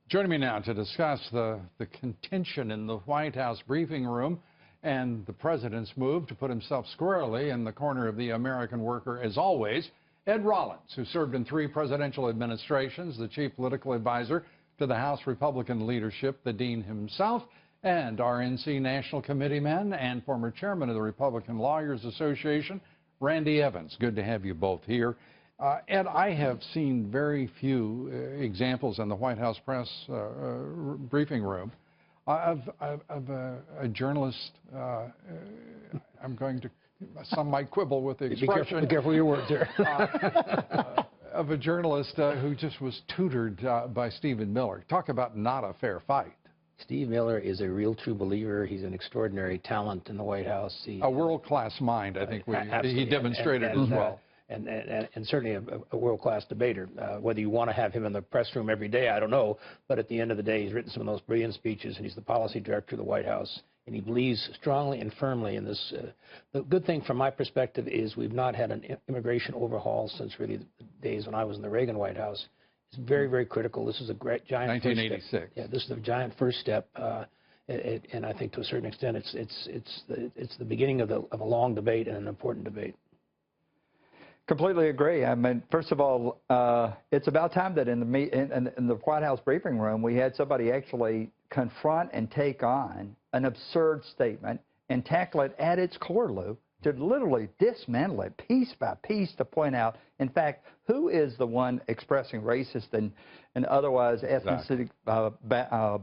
Joining me now to discuss the contention in the White House briefing room and the president's move to put himself squarely in the corner of the American worker, as always, Ed Rollins, who served in 3 presidential administrations, the chief political advisor to the House Republican leadership, the dean himself, and RNC National Committeeman and former chairman of the Republican Lawyers Association, Randy Evans. Good to have you both here. Ed, I have seen very few examples in the White House press briefing room of a journalist. I'm going to, some might quibble with the expression. Be careful your words here. Of a journalist who just was tutored by Stephen Miller. Talk about not a fair fight. Steve Miller is a real true believer. He's an extraordinary talent in the White House. A world-class mind, I think he demonstrated as well. And certainly a world-class debater. Whether you want to have him in the press room every day, I don't know. But at the end of the day, he's written some of those brilliant speeches, and he's the policy director of the White House. And he believes strongly and firmly in this. The good thing from my perspective is we've not had an immigration overhaul since really the days when I was in the Reagan White House. It's very, very critical. This is a great giant 1986. First step. Yeah, this is a giant first step. And I think to a certain extent it's the beginning of a long debate and an important debate. Completely agree. I mean, first of all, it's about time that in the White House briefing room we had somebody actually confront and take on an absurd statement and tackle it at its core, Lou, to literally dismantle it piece by piece to point out, in fact, who is the one expressing racist and otherwise ethnicity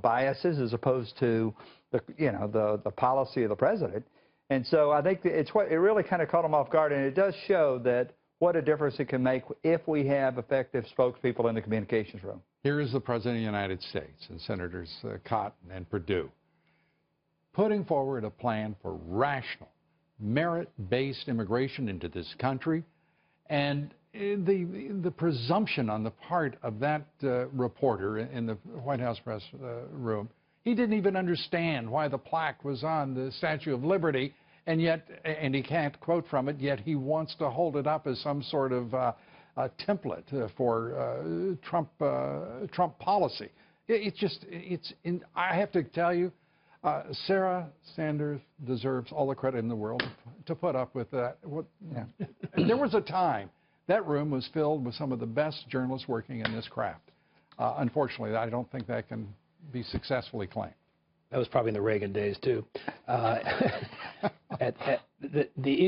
biases as opposed to the policy of the president. And so I think it really kind of caught them off guard, and it does show that what a difference it can make if we have effective spokespeople in the communications room. Here is the President of the United States and Senators Cotton and Perdue putting forward a plan for rational, merit-based immigration into this country, and the presumption on the part of that reporter in the White House press room, he didn't even understand why the plaque was on the Statue of Liberty, and he can't quote from it, yet he wants to hold it up as some sort of a template for Trump policy. I have to tell you, Sarah Sanders deserves all the credit in the world to put up with that. There was a time that room was filled with some of the best journalists working in this craft. Unfortunately, I don't think that can be successfully claimed. That was probably in the Reagan days, too. The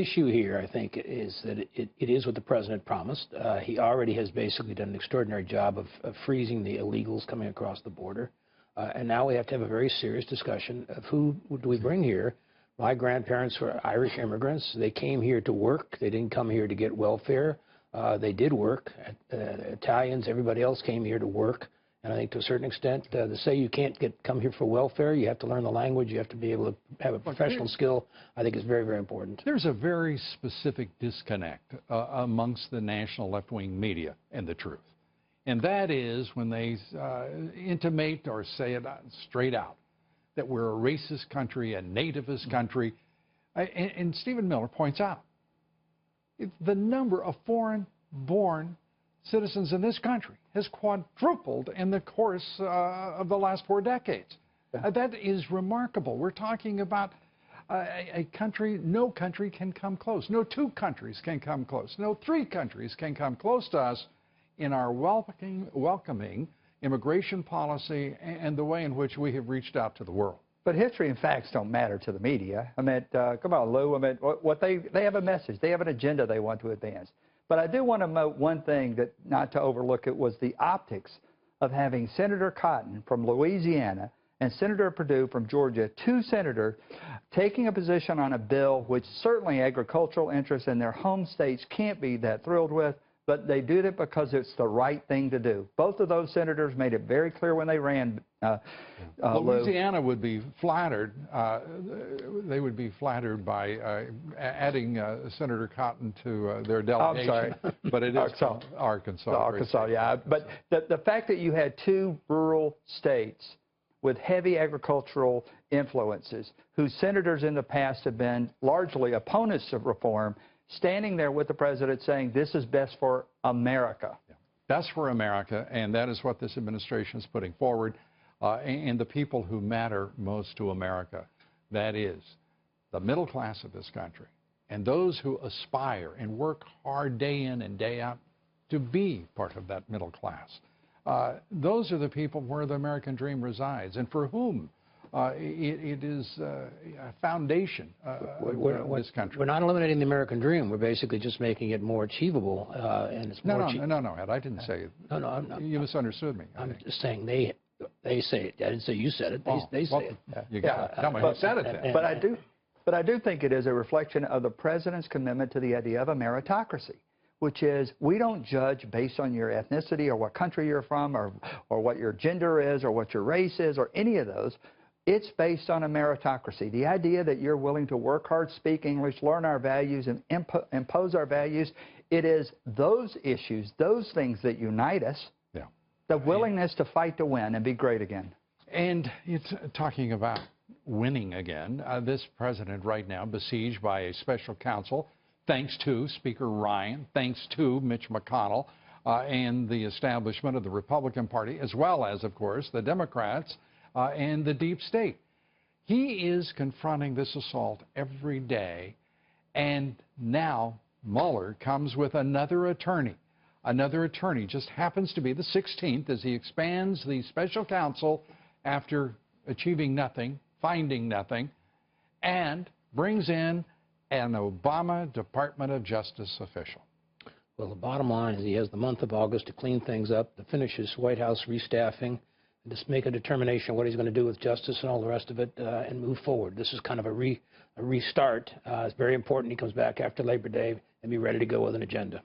issue here, I think, is that it is what the president promised. He already has basically done an extraordinary job of freezing the illegals coming across the border. And now we have to have a very serious discussion of who do we bring here. My grandparents were Irish immigrants. They came here to work. They didn't come here to get welfare. They did work. Italians, everybody else came here to work. And I think to a certain extent, to say you can't come here for welfare, you have to learn the language, you have to be able to have a professional skill, I think is very, very important. There's a very specific disconnect amongst the national left-wing media and the truth. And that is when they intimate or say it straight out that we're a racist country, a nativist country. And Stephen Miller points out the number of foreign-born citizens in this country has quadrupled in the course of the last 4 decades. That is remarkable. We're talking about a country, no country can come close. No 2 countries can come close. No 3 countries can come close to us in our welcoming immigration policy and the way in which we have reached out to the world. But history and facts don't matter to the media. I mean, come on, Lou. I mean, they have a message. They have an agenda they want to advance. But I do want to note one thing that, not to overlook it, was the optics of having Senator Cotton from Louisiana and Senator Perdue from Georgia, 2 senators, taking a position on a bill which certainly agricultural interests in their home states can't be that thrilled with, but they did it because it's the right thing to do. Both of those senators made it very clear when they ran. Louisiana would be flattered. They would be flattered by adding Senator Cotton to their delegation. I'm sorry. But it is Arkansas. Arkansas, yeah. But the fact that you had 2 rural states with heavy agricultural influences, whose senators in the past have been largely opponents of reform, standing there with the president saying this is best for America. best for America, and that is what this administration is putting forward, and the people who matter most to America. That is the middle class of this country, and those who aspire and work hard day in and day out to be part of that middle class. Those are the people where the American dream resides, and for whom it is a foundation of this country. We're not eliminating the American dream. We're basically just making it more achievable, and it's more No, Ed, I didn't say it. No, you misunderstood me. I'm just saying they say it. I didn't say you said it. They say it. You got it. Tell me who said it then. But I do think it is a reflection of the president's commitment to the idea of a meritocracy, which is we don't judge based on your ethnicity or what country you're from or what your gender is or what your race is or any of those. It's based on a meritocracy. The idea that you're willing to work hard, speak English, learn our values, and impose our values, it is those issues, those things that unite us, the willingness to fight to win and be great again. And it's talking about winning again. This president right now besieged by a special counsel, thanks to Speaker Ryan, thanks to Mitch McConnell, and the establishment of the Republican Party, as well as, of course, the Democrats and the deep state. He is confronting this assault every day, and now Mueller comes with another attorney. Another attorney just happens to be the 16th as he expands the special counsel after achieving nothing, finding nothing, and brings in an Obama Department of Justice official. Well, the bottom line is he has the month of August to clean things up, to finish his White House restaffing, and just make a determination what he's going to do with justice and all the rest of it, and move forward. This is kind of a restart. It's very important he comes back after Labor Day and be ready to go with an agenda.